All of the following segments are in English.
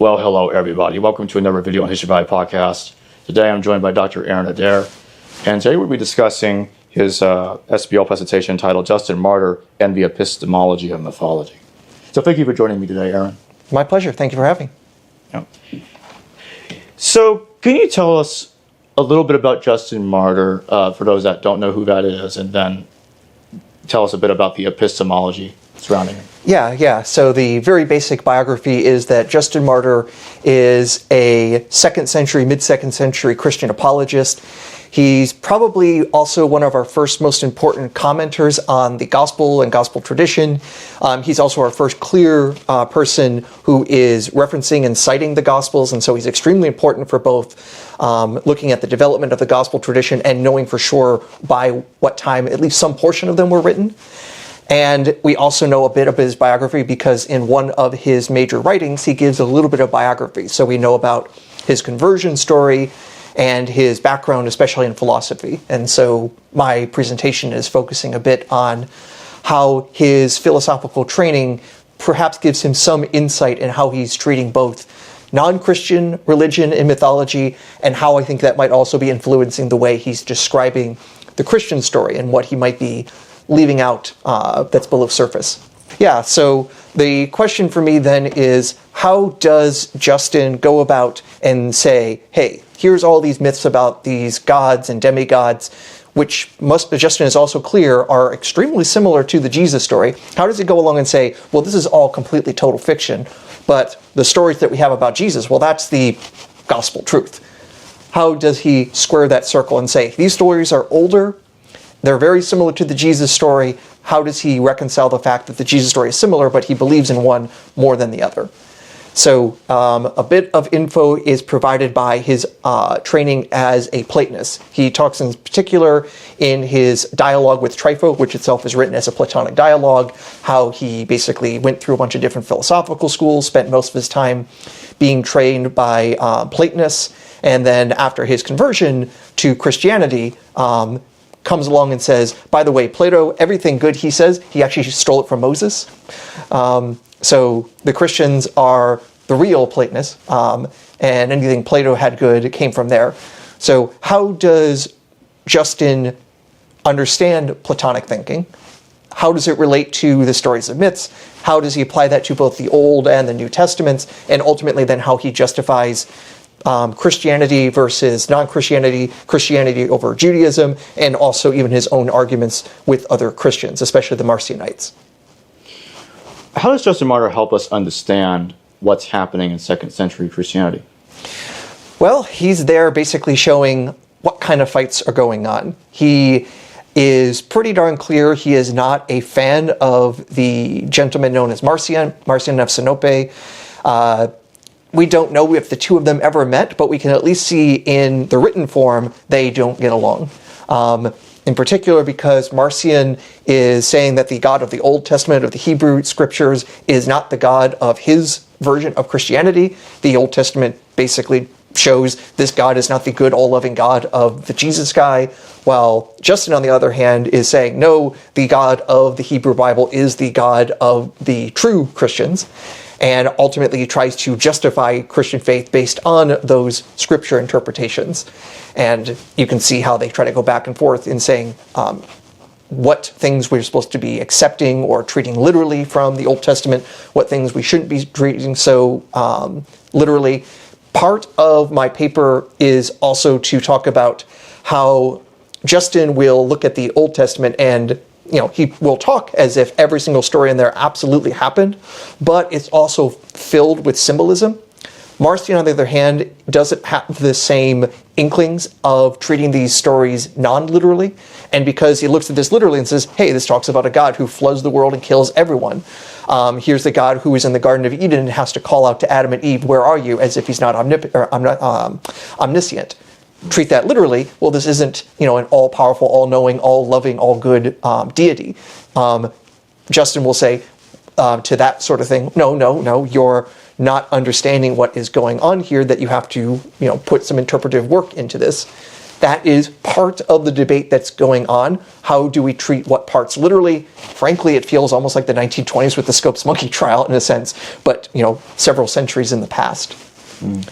Well, hello everybody. Welcome to another video on HVSBL podcast. Today I'm joined by Dr. Adair, and today we'll be discussing his SBL presentation titled Justin Martyr and the Epistemology of Mythology. So thank you for joining me today, Ehrman. My pleasure. Thank you for having me. Yeah. So can you tell us a little bit about Justin Martyr, for those that don't know who that is, and then tell us a bit about the epistemology surrounding him? Yeah. So the very basic biography is that Justin Martyr is a mid-second century Christian apologist. He's probably also one of our first most important commenters on the gospel and gospel tradition. He's also our first clear person who is referencing and citing the gospels, and so he's extremely important for both looking at the development of the gospel tradition and knowing for sure by what time at least some portion of them were written. And we also know a bit of his biography because in one of his major writings, he gives a little bit of biography. So we know about his conversion story and his background, especially in philosophy. And so my presentation is focusing a bit on how his philosophical training perhaps gives him some insight in how he's treating both non-Christian religion and mythology, and how I think that might also be influencing the way he's describing the Christian story and what he might be leaving out that's below surface. Yeah, so the question for me then is, how does Justin go about and say, hey, here's all these myths about these gods and demigods, which Justin is also clear are extremely similar to the Jesus story. How does he go along and say, well, this is all completely total fiction, but the stories that we have about Jesus, well, that's the gospel truth. How does he square that circle and say, these stories are older, they're very similar to the Jesus story? How does he reconcile the fact that the Jesus story is similar, but he believes in one more than the other? So a bit of info is provided by his training as a Platonist. He talks in particular in his dialogue with Trypho, which itself is written as a Platonic dialogue, how he basically went through a bunch of different philosophical schools, spent most of his time being trained by Platonists, and then after his conversion to Christianity, comes along and says, by the way, Plato, everything good he says, he actually stole it from Moses. So the Christians are the real Platonists, and anything Plato had good came from there. So how does Justin understand Platonic thinking? How does it relate to the stories of myths? How does he apply that to both the Old and the New Testaments? And ultimately then how he justifies Christianity versus non-Christianity, Christianity over Judaism, and also even his own arguments with other Christians, especially the Marcionites. How does Justin Martyr help us understand what's happening in second century Christianity? Well, he's there basically showing what kind of fights are going on. He is pretty darn clear he is not a fan of the gentleman known as Marcion of Sinope. We don't know if the two of them ever met, but we can at least see in the written form they don't get along. In particular because Marcion is saying that the God of the Old Testament, of the Hebrew scriptures, is not the God of his version of Christianity. The Old Testament basically shows this God is not the good, all-loving God of the Jesus guy, while Justin, on the other hand, is saying, no, the God of the Hebrew Bible is the God of the true Christians, and ultimately he tries to justify Christian faith based on those scripture interpretations. And you can see how they try to go back and forth in saying what things we're supposed to be accepting or treating literally from the Old Testament, what things we shouldn't be treating so literally. Part of my paper is also to talk about how Justin will look at the Old Testament and he will talk as if every single story in there absolutely happened, but it's also filled with symbolism. Marcion, on the other hand, doesn't have the same inklings of treating these stories non-literally, and because he looks at this literally and says, hey, this talks about a God who floods the world and kills everyone. Here's the God who is in the Garden of Eden and has to call out to Adam and Eve, where are you, as if he's not omniscient. Treat that literally. Well, this isn't, an all-powerful, all-knowing, all-loving, all-good deity. Justin will say to that sort of thing, no, you're not understanding what is going on here, that you have to, put some interpretive work into this. that is part of the debate that's going on. How do we treat what parts? Literally, frankly, it feels almost like the 1920s with the Scopes monkey trial in a sense, but several centuries in the past.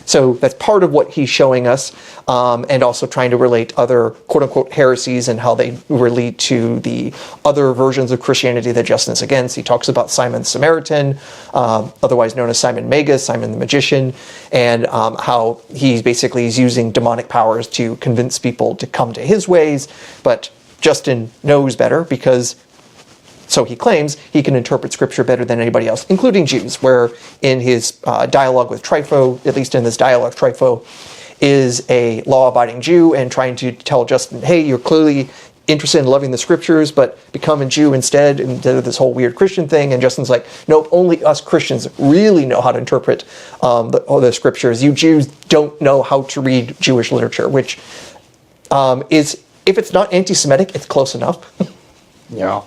So that's part of what he's showing us, and also trying to relate other quote-unquote heresies and how they relate to the other versions of Christianity that Justin is against. He talks about Simon the Samaritan, otherwise known as Simon Magus, Simon the Magician, and how he basically is using demonic powers to convince people to come to his ways, but Justin knows better because, so he claims, he can interpret Scripture better than anybody else, including Jews, where in his dialogue with Trypho, at least in this dialogue, Trypho is a law-abiding Jew and trying to tell Justin, hey, you're clearly interested in loving the Scriptures, but become a Jew instead of this whole weird Christian thing. And Justin's like, nope, only us Christians really know how to interpret the Scriptures. You Jews don't know how to read Jewish literature, which is, if it's not anti-Semitic, it's close enough. Yeah.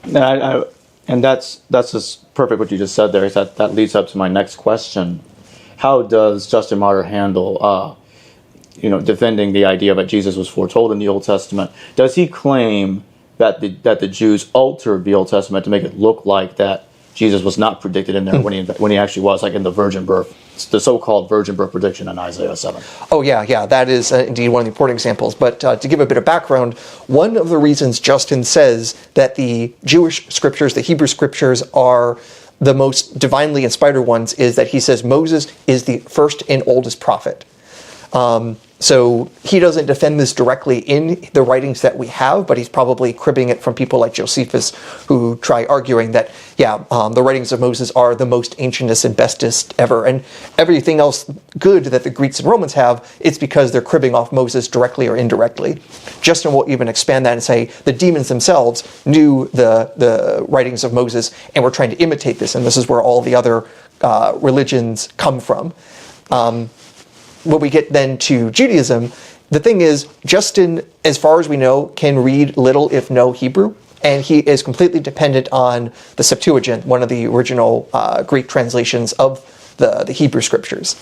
And that's just perfect what you just said there. That leads up to my next question. How does Justin Martyr handle, defending the idea that Jesus was foretold in the Old Testament? Does he claim that the Jews altered the Old Testament to make it look like that Jesus was not predicted in there when he actually was, like in the virgin birth, the so-called virgin birth prediction in Isaiah 7? Oh, yeah, that is indeed one of the important examples. But to give a bit of background, one of the reasons Justin says that the Jewish scriptures, the Hebrew scriptures, are the most divinely inspired ones is that he says Moses is the first and oldest prophet. So he doesn't defend this directly in the writings that we have, but he's probably cribbing it from people like Josephus, who try arguing that, the writings of Moses are the most ancientest and bestest ever. And everything else good that the Greeks and Romans have, it's because they're cribbing off Moses directly or indirectly. Justin will even expand that and say the demons themselves knew the writings of Moses and were trying to imitate this, and this is where all the other religions come from. When we get then to Judaism, the thing is, Justin, as far as we know, can read little if no Hebrew, and he is completely dependent on the Septuagint, one of the original Greek translations of the Hebrew scriptures.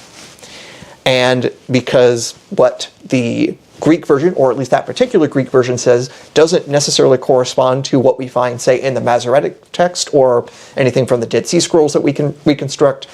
And because what the Greek version, or at least that particular Greek version, says doesn't necessarily correspond to what we find, say, in the Masoretic text or anything from the Dead Sea Scrolls that we can reconstruct,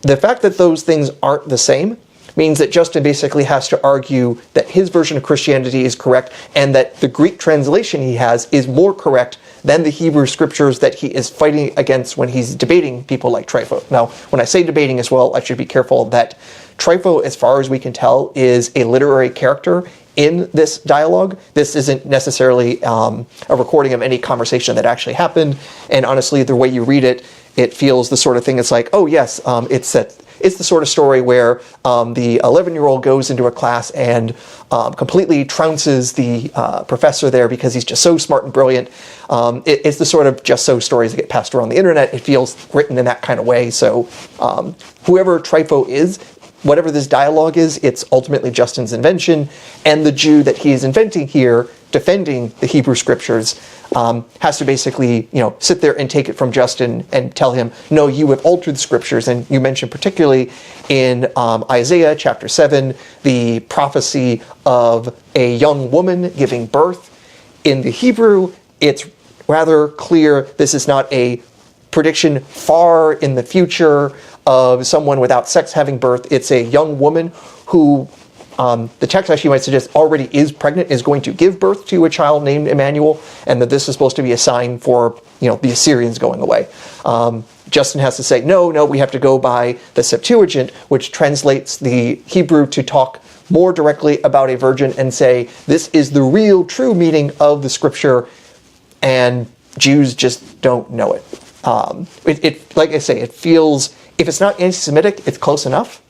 the fact that those things aren't the same means that Justin basically has to argue that his version of Christianity is correct and that the Greek translation he has is more correct than the Hebrew scriptures that he is fighting against when he's debating people like Trypho. Now, when I say debating as well, I should be careful that Trypho, as far as we can tell, is a literary character in this dialogue. This isn't necessarily a recording of any conversation that actually happened, and honestly, the way you read it, it feels the sort of thing, it's like, oh yes, it's the sort of story where the 11-year-old goes into a class and completely trounces the professor there because he's just so smart and brilliant. It's the sort of just so stories that get passed around the internet. It feels written in that kind of way. So whoever Trypho is, whatever this dialogue is, it's ultimately Justin's invention, and the Jew that he is inventing here, defending the Hebrew scriptures, has to basically, sit there and take it from Justin and tell him, no, you have altered the scriptures. And you mentioned particularly in Isaiah chapter 7, the prophecy of a young woman giving birth. In the Hebrew, it's rather clear this is not a prediction far in the future of someone without sex having birth. It's a young woman who, the text actually might suggest already is pregnant, is going to give birth to a child named Emmanuel, and that this is supposed to be a sign for, the Assyrians going away. Justin has to say, no, we have to go by the Septuagint, which translates the Hebrew to talk more directly about a virgin and say, this is the real true meaning of the scripture, and Jews just don't know it. Like I say, it feels, if it's not anti-Semitic, it's close enough.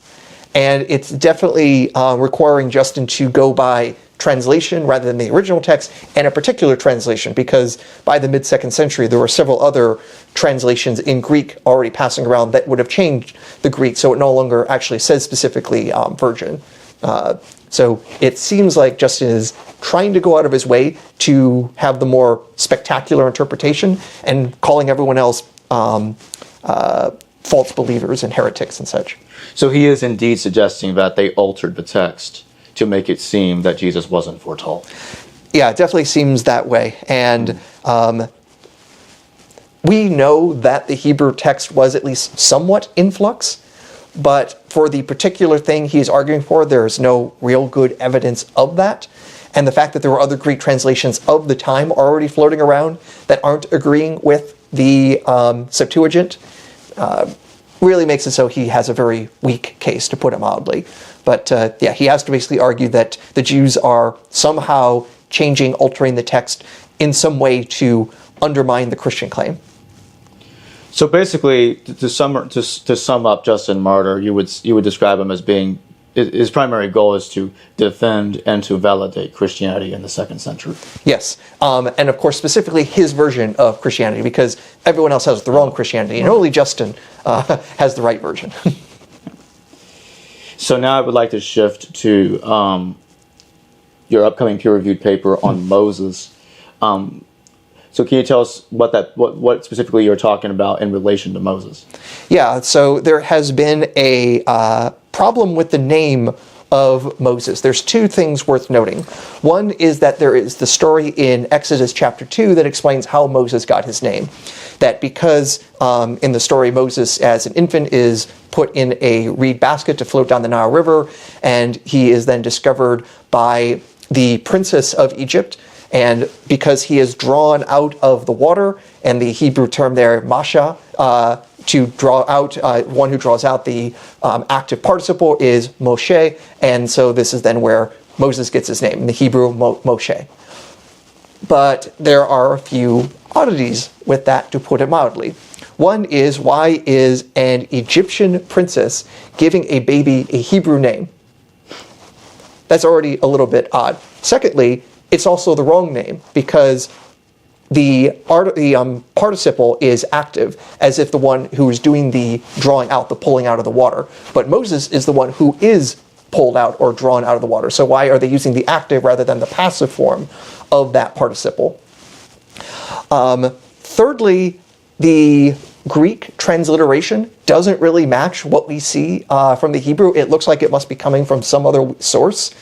And it's definitely requiring Justin to go by translation rather than the original text, and a particular translation, because by the mid-2nd century there were several other translations in Greek already passing around that would have changed the Greek, so it no longer actually says specifically virgin. So it seems like Justin is trying to go out of his way to have the more spectacular interpretation and calling everyone else false believers and heretics and such. So he is indeed suggesting that they altered the text to make it seem that Jesus wasn't foretold. Yeah, it definitely seems that way. And we know that the Hebrew text was at least somewhat in flux, but for the particular thing he's arguing for, there's no real good evidence of that. And the fact that there were other Greek translations of the time already floating around that aren't agreeing with the Septuagint really makes it so he has a very weak case, to put it mildly. But yeah, he has to basically argue that the Jews are somehow changing, altering the text in some way to undermine the Christian claim. So basically, to sum up Justin Martyr, you would describe him as being, his primary goal is to defend and to validate Christianity in the 2nd century. Yes, and of course specifically his version of Christianity, because everyone else has the wrong Christianity, and only Justin has the right version. So now I would like to shift to your upcoming peer-reviewed paper on Moses. So can you tell us what specifically you're talking about in relation to Moses? Yeah, so there has been a problem with the name of Moses. There's two things worth noting. One is that there is the story in Exodus chapter 2 that explains how Moses got his name. That because in the story Moses as an infant is put in a reed basket to float down the Nile River, and he is then discovered by the princess of Egypt, and because he is drawn out of the water, and the Hebrew term there, masha, to draw out, one who draws out the active participle is Moshe, and so this is then where Moses gets his name, in the Hebrew Moshe. But there are a few oddities with that, to put it mildly. One is, why is an Egyptian princess giving a baby a Hebrew name? That's already a little bit odd. Secondly, it's also the wrong name, because the participle is active, as if the one who is doing the drawing out, the pulling out of the water. But Moses is the one who is pulled out or drawn out of the water. So why are they using the active rather than the passive form of that participle? Thirdly, the Greek transliteration doesn't really match what we see from the Hebrew. It looks like it must be coming from some other source.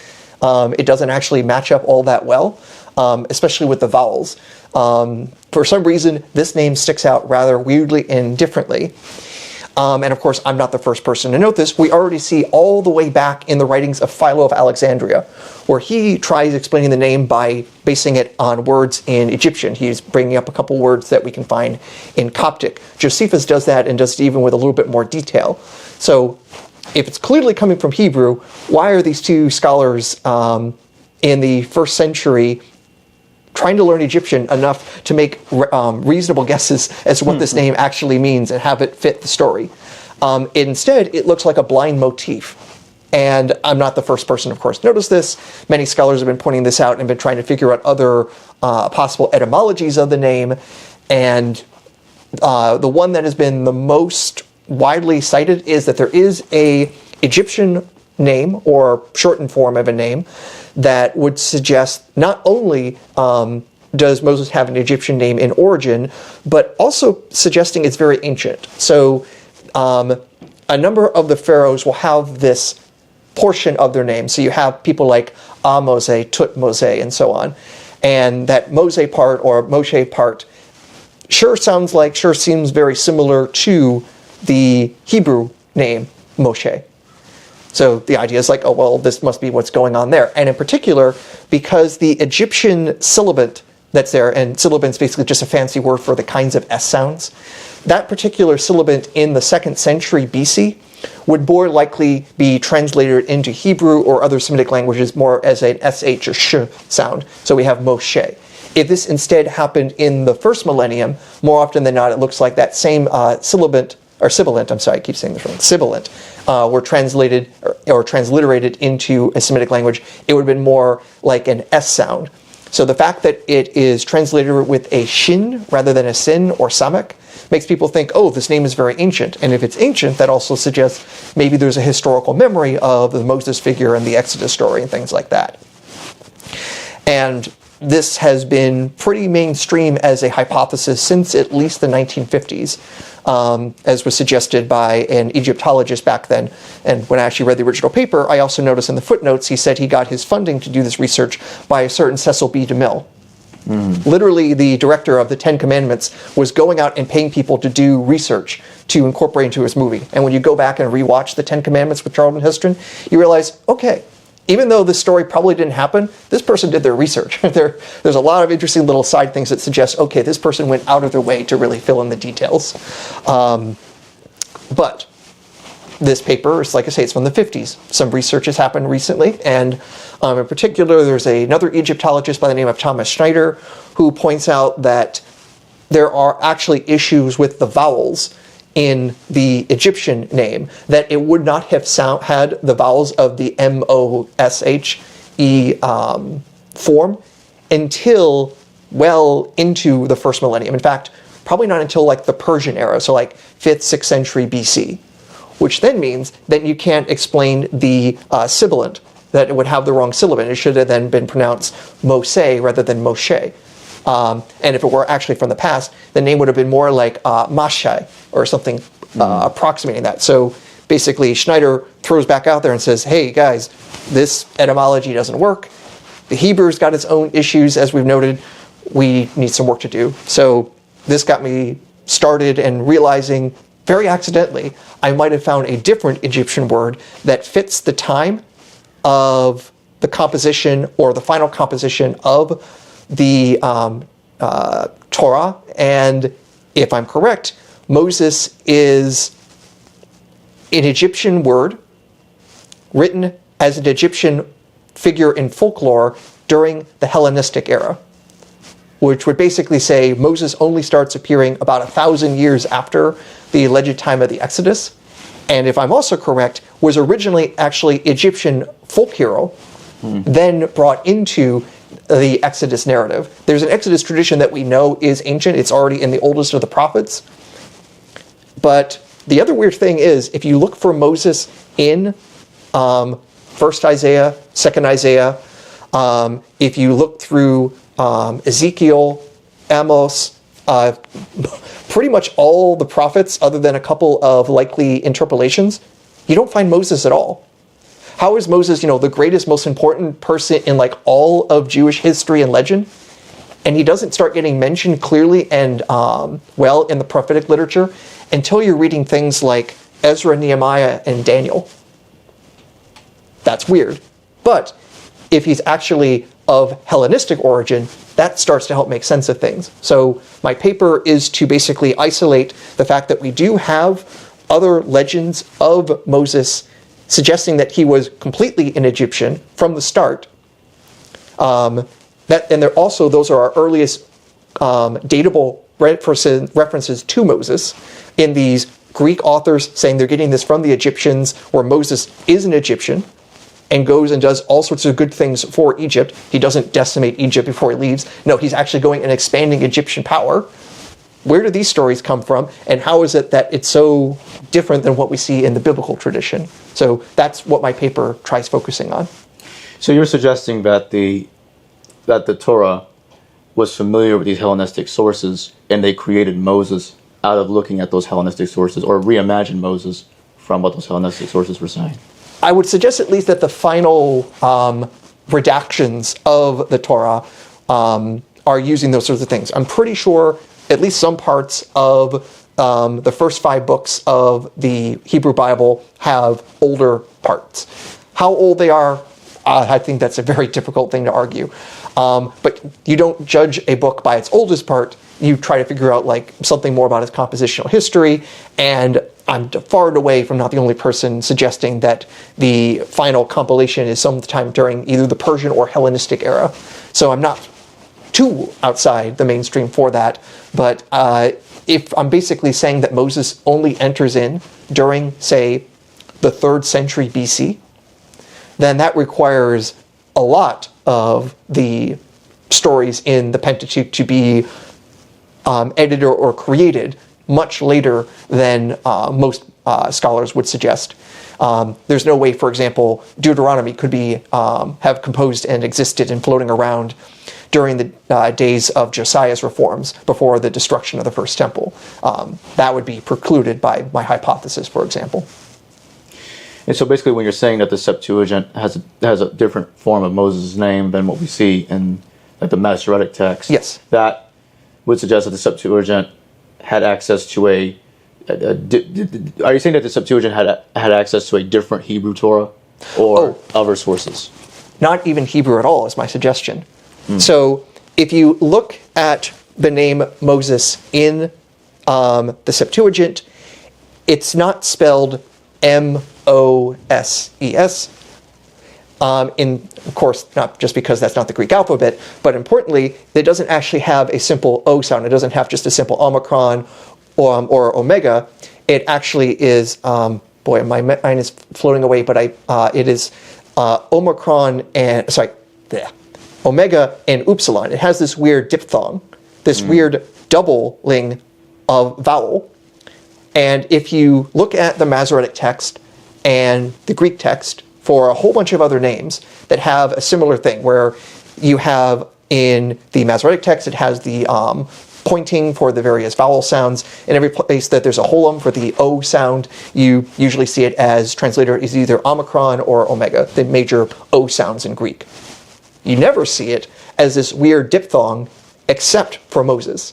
It doesn't actually match up all that well, especially with the vowels. For some reason, this name sticks out rather weirdly and differently. And of course, I'm not the first person to note this. We already see all the way back in the writings of Philo of Alexandria, where he tries explaining the name by basing it on words in Egyptian. He's bringing up a couple words that we can find in Coptic. Josephus does that, and does it even with a little bit more detail. So if it's clearly coming from Hebrew, why are these two scholars in the 1st century trying to learn Egyptian enough to make reasonable guesses as to what this name actually means and have it fit the story? Instead, it looks like a blind motif. And I'm not the first person, of course, to notice this. Many scholars have been pointing this out and been trying to figure out other possible etymologies of the name. And the one that has been the most widely cited is that there is a Egyptian name, or shortened form of a name, that would suggest not only does Moses have an Egyptian name in origin, but also suggesting it's very ancient. So a number of the pharaohs will have this portion of their name. So you have people like Mose, Tutmose, and so on. And that Mose part, or Moshe part, sure seems very similar to the Hebrew name Moshe. So the idea is like, oh, well, this must be what's going on there. And in particular, because the Egyptian sibilant that's there, and sibilant is basically just a fancy word for the kinds of S sounds, that particular sibilant in the 2nd century BC would more likely be translated into Hebrew or other Semitic languages more as an SH or sh sound. So we have Moshe. If this instead happened in the 1st millennium, more often than not, it looks like that same sibilant, I'm sorry, I keep saying this wrong, sibilant, were translated or transliterated into a Semitic language. It would have been more like an S sound. So the fact that it is translated with a shin rather than a sin or samek makes people think, oh, this name is very ancient. And if it's ancient, that also suggests maybe there's a historical memory of the Moses figure and the Exodus story and things like that. And this has been pretty mainstream as a hypothesis since at least the 1950s, as was suggested by an Egyptologist back then. And when I actually read the original paper, I also noticed in the footnotes he said he got his funding to do this research by a certain Cecil B. DeMille. Literally, the director of the Ten Commandments was going out and paying people to do research to incorporate into his movie. And when you go back and rewatch the Ten Commandments with Charlton Heston, you realize, okay, even though this story probably didn't happen, this person did their research. There's a lot of interesting little side things that suggest, okay, this person went out of their way to really fill in the details. But this paper is, like I say, it's from the 50s. Some research has happened recently, and in particular, there's another Egyptologist by the name of Thomas Schneider who points out that there are actually issues with the vowels in the Egyptian name, that it would not have had the vowels of the M-O-S-H-E form until well into the first millennium. In fact, probably not until like the Persian era, so like 5th, 6th century BC, which then means that you can't explain the sibilant, that it would have the wrong sibilant. It should have then been pronounced Moshe rather than Moshe. And if it were actually from the past, the name would have been more like Mashai or something approximating that. So basically, Schneider throws back out there and says, hey guys, this etymology doesn't work. The Hebrew's got its own issues, as we've noted. We need some work to do. So this got me started and realizing very accidentally, I might have found a different Egyptian word that fits the time of the composition or the final composition of the Torah. And if I'm correct, Moses is an Egyptian word written as an Egyptian figure in folklore during the Hellenistic era, which would basically say Moses only starts appearing about 1,000 years after the alleged time of the Exodus. And if I'm also correct, was originally actually Egyptian folk hero, then brought into the Exodus narrative. There's an Exodus tradition that we know is ancient. It's already in the oldest of the prophets. But the other weird thing is, if you look for Moses in 1st Isaiah, 2nd Isaiah, if you look through Ezekiel, Amos, pretty much all the prophets, other than a couple of likely interpolations, you don't find Moses at all. How is Moses, the greatest, most important person in like all of Jewish history and legend? And he doesn't start getting mentioned clearly and well in the prophetic literature until you're reading things like Ezra, Nehemiah, and Daniel. That's weird. But if he's actually of Hellenistic origin, that starts to help make sense of things. So my paper is to basically isolate the fact that we do have other legends of Moses suggesting that he was completely an Egyptian from the start. And those are our earliest datable references to Moses in these Greek authors saying they're getting this from the Egyptians, where Moses is an Egyptian and goes and does all sorts of good things for Egypt. He doesn't decimate Egypt before he leaves. No, he's actually going and expanding Egyptian power. Where do these stories come from, and how is it that it's so different than what we see in the biblical tradition? So that's what my paper tries focusing on. So you're suggesting that the Torah was familiar with these Hellenistic sources, and they created Moses out of looking at those Hellenistic sources, or reimagined Moses from what those Hellenistic sources were saying? I would suggest at least that the final redactions of the Torah are using those sorts of things. I'm pretty sure at least some parts of the first 5 books of the Hebrew Bible have older parts. How old they are, I think that's a very difficult thing to argue. But you don't judge a book by its oldest part. You try to figure out like something more about its compositional history. And I'm far and away from not the only person suggesting that the final compilation is sometime during either the Persian or Hellenistic era. So I'm not too outside the mainstream for that. But if I'm basically saying that Moses only enters in during, say, the 3rd century BC, then that requires a lot of the stories in the Pentateuch to be edited or created much later than most scholars would suggest. There's no way, for example, Deuteronomy could be have composed and existed and floating around during the days of Josiah's reforms before the destruction of the First Temple. That would be precluded by my hypothesis, for example. And so basically when you're saying that the Septuagint has a different form of Moses' name than what we see in like the Masoretic text, yes, that would suggest that the Septuagint had access to are you saying that the Septuagint had access to a different Hebrew Torah or other sources? Not even Hebrew at all is my suggestion. So if you look at the name Moses in the Septuagint, it's not spelled M-O-S-E-S. Of course, not just because that's not the Greek alphabet, but importantly, it doesn't actually have a simple O sound. It doesn't have just a simple omicron or omega. It actually is, boy, my mind is floating away, but it is omicron and, omega and upsilon. It has this weird diphthong, this weird doubling of vowel. And if you look at the Masoretic text and the Greek text for a whole bunch of other names that have a similar thing, where you have in the Masoretic text, it has the pointing for the various vowel sounds. In every place that there's a holum for the O sound, you usually see it as translated as either omicron or omega, the major O sounds in Greek. You never see it as this weird diphthong except for Moses.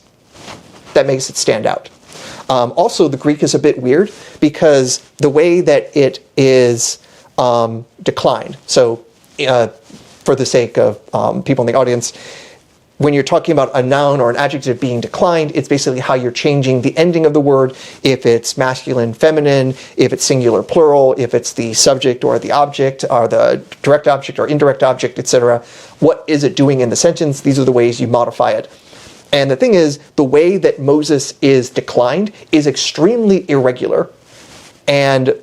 That makes it stand out. Also, the Greek is a bit weird because the way that it is declined. So, for the sake of people in the audience, when you're talking about a noun or an adjective being declined, it's basically how you're changing the ending of the word, if it's masculine, feminine, if it's singular, plural, if it's the subject or the object, or the direct object or indirect object, etc. What is it doing in the sentence? These are the ways you modify it. And the thing is, the way that Moses is declined is extremely irregular. And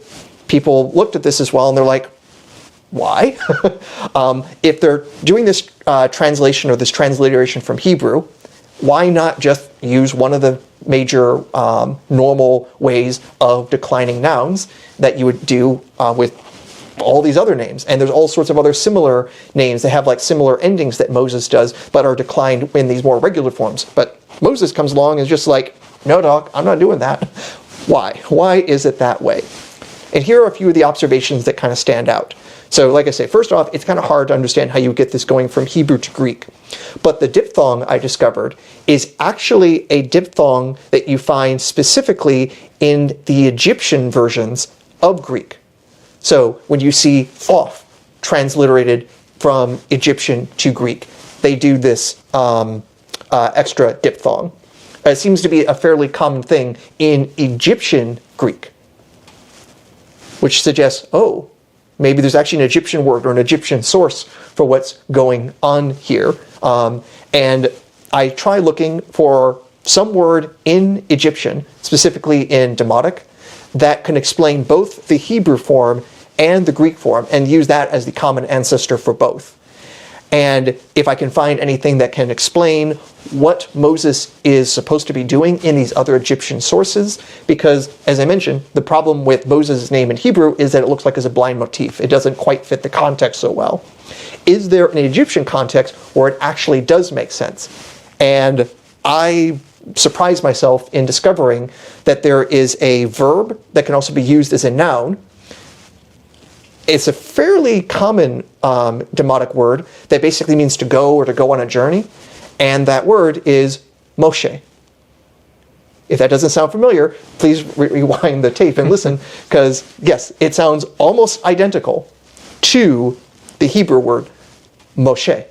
people looked at this as well, and they're like, why? If they're doing this translation or this transliteration from Hebrew, why not just use one of the major normal ways of declining nouns that you would do with all these other names? And there's all sorts of other similar names that have like similar endings that Moses does, but are declined in these more regular forms. But Moses comes along and is just like, no, doc, I'm not doing that. Why? Why is it that way? And here are a few of the observations that kind of stand out. So like I say, first off, it's kind of hard to understand how you get this going from Hebrew to Greek. But the diphthong I discovered is actually a diphthong that you find specifically in the Egyptian versions of Greek. So when you see off transliterated from Egyptian to Greek, they do this extra diphthong. It seems to be a fairly common thing in Egyptian Greek, which suggests, oh, maybe there's actually an Egyptian word or an Egyptian source for what's going on here. And I try looking for some word in Egyptian, specifically in Demotic, that can explain both the Hebrew form and the Greek form, and use that as the common ancestor for both. And if I can find anything that can explain what Moses is supposed to be doing in these other Egyptian sources, because, as I mentioned, the problem with Moses' name in Hebrew is that it looks like it's a blind motif. It doesn't quite fit the context so well. Is there an Egyptian context where it actually does make sense? And I surprised myself in discovering that there is a verb that can also be used as a noun. It's a fairly common demotic word that basically means to go or to go on a journey. And that word is Moshe. If that doesn't sound familiar, please rewind the tape and listen, because yes, it sounds almost identical to the Hebrew word Moshe.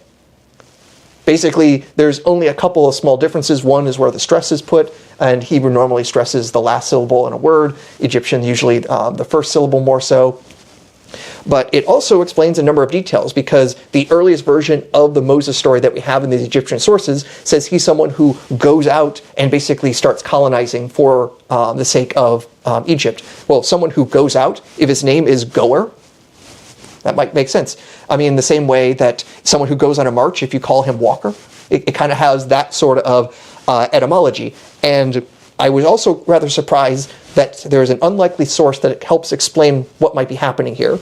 Basically, there's only a couple of small differences. One is where the stress is put, and Hebrew normally stresses the last syllable in a word. Egyptian usually the first syllable more so. But it also explains a number of details, because the earliest version of the Moses story that we have in these Egyptian sources says he's someone who goes out and basically starts colonizing for the sake of Egypt. Well, someone who goes out, if his name is Goer, that might make sense. I mean, the same way that someone who goes on a march, if you call him Walker, it kind of has that sort of etymology. And I was also rather surprised that there is an unlikely source that helps explain what might be happening here.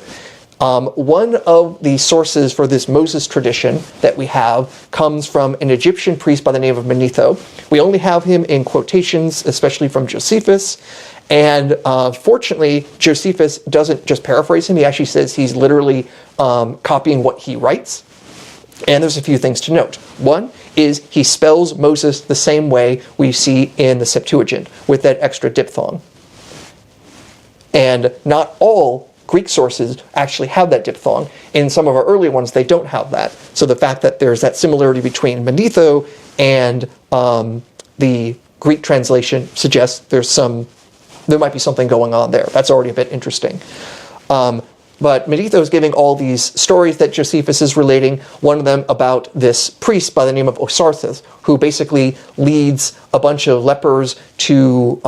One of the sources for this Moses tradition that we have comes from an Egyptian priest by the name of Manetho. We only have him in quotations, especially from Josephus. And fortunately, Josephus doesn't just paraphrase him. He actually says he's literally copying what he writes. And there's a few things to note. One is he spells Moses the same way we see in the Septuagint, with that extra diphthong. And not all Greek sources actually have that diphthong. In some of our early ones, they don't have that. So the fact that there's that similarity between Manetho and the Greek translation suggests there might be something going on there. That's already a bit interesting. But Manetho is giving all these stories that Josephus is relating, one of them about this priest by the name of Osarthus, who basically leads a bunch of lepers to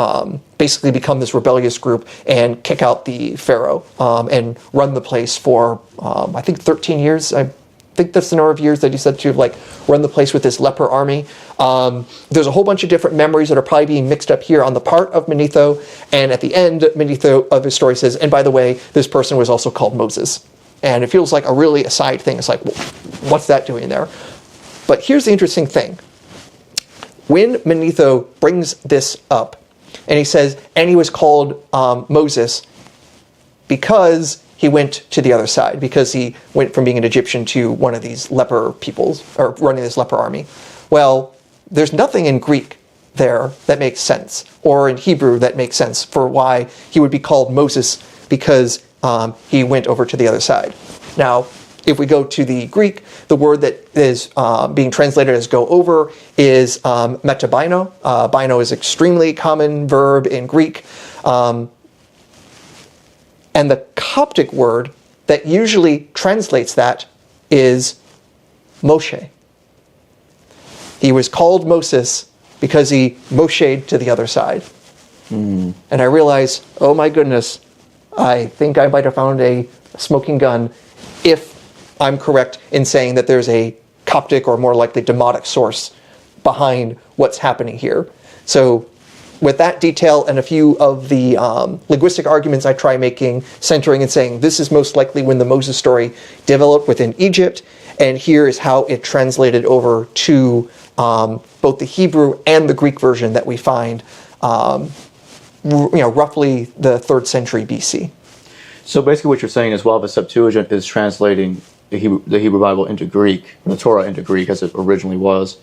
basically become this rebellious group and kick out the pharaoh and run the place for, I think, 13 years. I think that's the number of years that he said to run the place with this leper army. There's a whole bunch of different memories that are probably being mixed up here on the part of Manetho, and at the end, Manetho of his story says, and by the way, this person was also called Moses. And it feels like a really aside thing. It's like, well, what's that doing there? But here's the interesting thing. When Manetho brings this up, and he says, and he was called Moses because he went to the other side, because he went from being an Egyptian to one of these leper peoples, or running this leper army. Well, there's nothing in Greek there that makes sense, or in Hebrew that makes sense for why he would be called Moses because he went over to the other side. Now, if we go to the Greek, the word that is being translated as go over is metabino. Bino is an extremely common verb in Greek. And the Coptic word that usually translates that is Moshe. He was called Moses because he Moshe'd to the other side. And I realized, oh my goodness, I think I might have found a smoking gun if I'm correct in saying that there's a Coptic or more likely Demotic source behind what's happening here. So with that detail and a few of the linguistic arguments I try making, centering and saying this is most likely when the Moses story developed within Egypt, and here is how it translated over to both the Hebrew and the Greek version that we find, roughly the 3rd century BC. So basically what you're saying is while the Septuagint is translating the Hebrew Bible into Greek, the Torah into Greek as it originally was,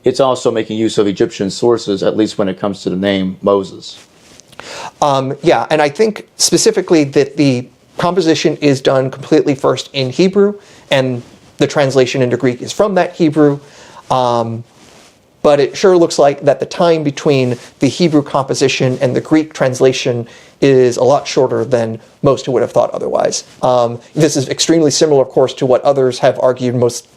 it's also making use of Egyptian sources, at least when it comes to the name Moses. Yeah, and I think specifically that the composition is done completely first in Hebrew, and the translation into Greek is from that Hebrew. But it sure looks like that the time between the Hebrew composition and the Greek translation is a lot shorter than most who would have thought otherwise. This is extremely similar, of course, to what others have argued most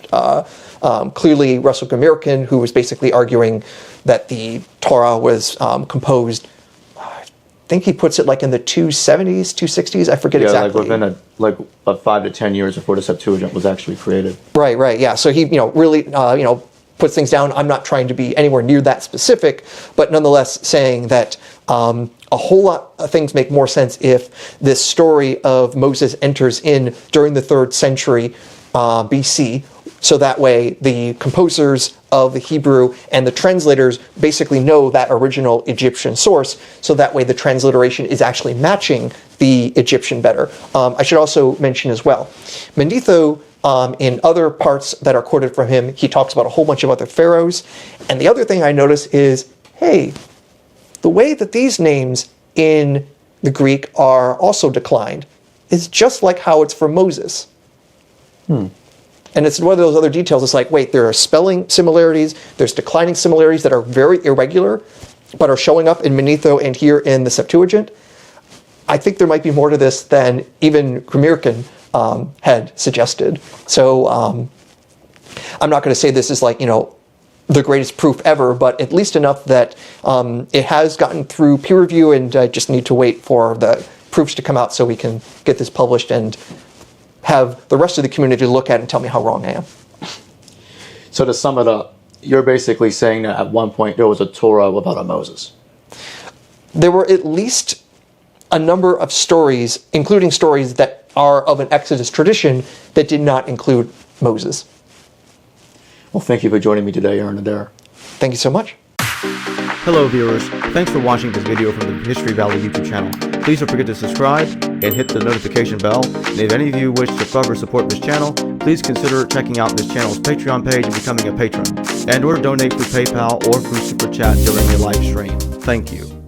clearly. Russell Gomirkin, who was basically arguing that the Torah was composed, I think he puts it like in the 270s, 260s, I forget exactly. Yeah, like within about 5 to 10 years before the Septuagint was actually created. Right, yeah. So he, really, puts things down. I'm not trying to be anywhere near that specific, but nonetheless saying that a whole lot of things make more sense if this story of Moses enters in during the 3rd century BC, so that way the composers of the Hebrew and the translators basically know that original Egyptian source, so that way the transliteration is actually matching the Egyptian better. I should also mention as well, Manetho, in other parts that are quoted from him, he talks about a whole bunch of other pharaohs. And the other thing I notice is, hey, the way that these names in the Greek are also declined is just like how it's for Moses. And it's one of those other details. It's like, wait, there are spelling similarities, there's declining similarities that are very irregular, but are showing up in Manetho and here in the Septuagint. I think there might be more to this than even Gomirkin had suggested. So I'm not going to say this is like, the greatest proof ever, but at least enough that it has gotten through peer review, and I just need to wait for the proofs to come out so we can get this published and have the rest of the community look at it and tell me how wrong I am. So to sum it up, you're basically saying that at one point there was a Torah without a Moses. There were at least a number of stories, including stories that are of an Exodus tradition that did not include Moses. Well, thank you for joining me today, Aaron Adair. Thank you so much. Hello viewers, thanks for watching this video from the History Valley YouTube channel. Please don't forget to subscribe and hit the notification bell. And if any of you wish to further support this channel, please consider checking out this channel's Patreon page and becoming a patron. And or donate through PayPal or through Super Chat during your live stream. Thank you.